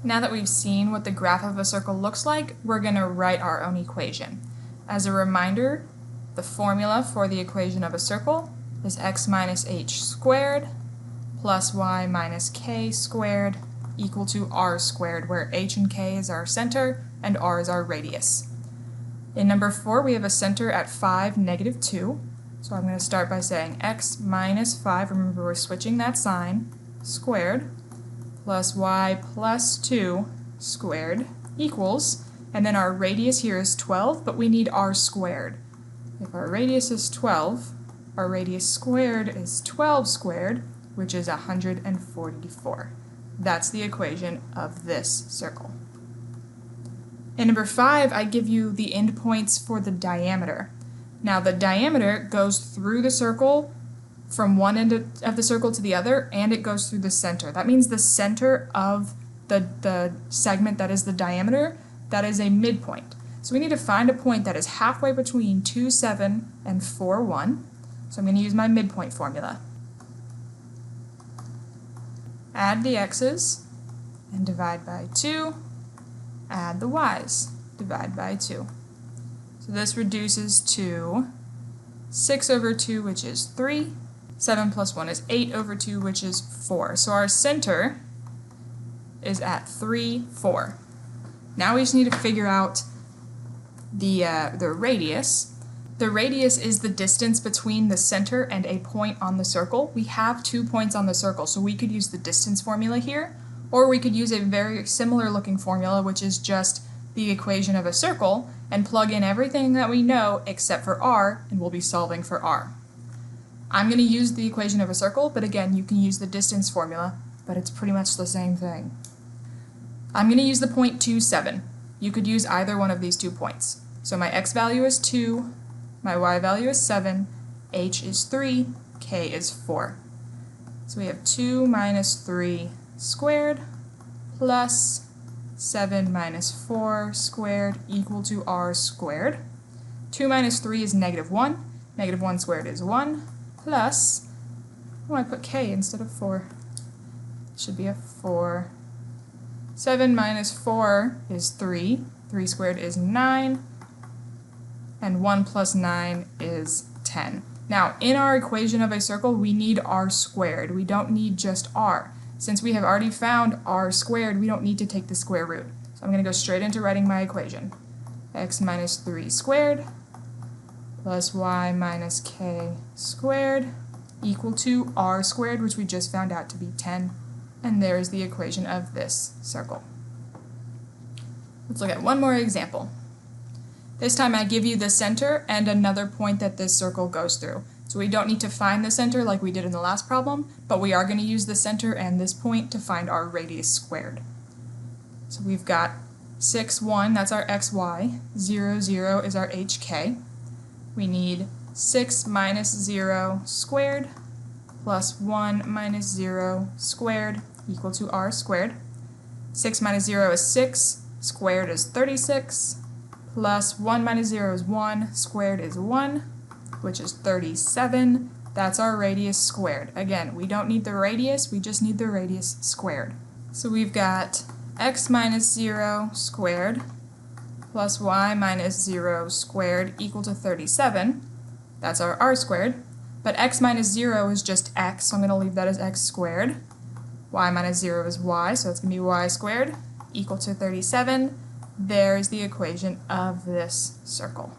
Now that we've seen what the graph of a circle looks like, we're going to write our own equation. As a reminder, the formula for the equation of a circle is x minus h squared plus y minus k squared equal to r squared, where h and k is our center and r is our radius. In number 4, we have a center at 5, negative 2. So I'm going to start by saying x minus 5, remember we're switching that sign, squared, plus y plus 2 squared equals, and then our radius here is 12, but we need r squared. If our radius is 12, our radius squared is 12 squared, which is 144. That's the equation of this circle. In number 5, I give you the endpoints for the diameter. Now the diameter goes through the circle from one end of the circle to the other, and it goes through the center. That means the center of the segment that is the diameter, that is a midpoint. So we need to find a point that is halfway between 2, 7 and 4, 1. So I'm going to use my midpoint formula. Add the x's and divide by 2. Add the y's, divide by 2. So this reduces to 6 over 2, which is 3. 7 plus 1 is 8 over 2, which is 4. So our center is at 3, 4. Now we just need to figure out the radius. The radius is the distance between the center and a point on the circle. We have 2 points on the circle, so we could use the distance formula here, or we could use a very similar looking formula, which is just the equation of a circle, and plug in everything that we know except for r, and we'll be solving for r. I'm going to use the equation of a circle, but again, you can use the distance formula, but it's pretty much the same thing. I'm going to use the point 2, 7. You could use either one of these 2 points. So my x value is 2, my y value is 7, h is 3, k is 4. So we have 2 minus 3 squared plus 7 minus 4 squared equal to r squared. 2 minus 3 is negative 1. Negative 1 squared is 1 plus, oh, I put k instead of 4. It should be a 4. 7 minus 4 is 3. 3 squared is 9. And 1 plus 9 is 10. Now, in our equation of a circle, we need r squared. We don't need just r. Since we have already found r squared, we don't need to take the square root. So I'm going to go straight into writing my equation. X minus 3 squared plus y minus k squared equal to r squared, which we just found out to be 10. And there's the equation of this circle. Let's look at one more example. This time I give you the center and another point that this circle goes through. So we don't need to find the center like we did in the last problem, but we are going to use the center and this point to find our radius squared. So we've got 6, 1, that's our xy, 0, 0 is our hk. We need 6 minus 0 squared plus 1 minus 0 squared equal to r squared. 6 minus 0 is 6, squared is 36. Plus 1 minus 0 is 1, squared is 1, which is 37. That's our radius squared. Again, we don't need the radius, we just need the radius squared. So we've got x minus 0 squared plus y minus 0 squared equal to 37. That's our r squared. But x minus 0 is just x, so I'm going to leave that as x squared. Y minus 0 is y, so it's going to be y squared equal to 37. There's the equation of this circle.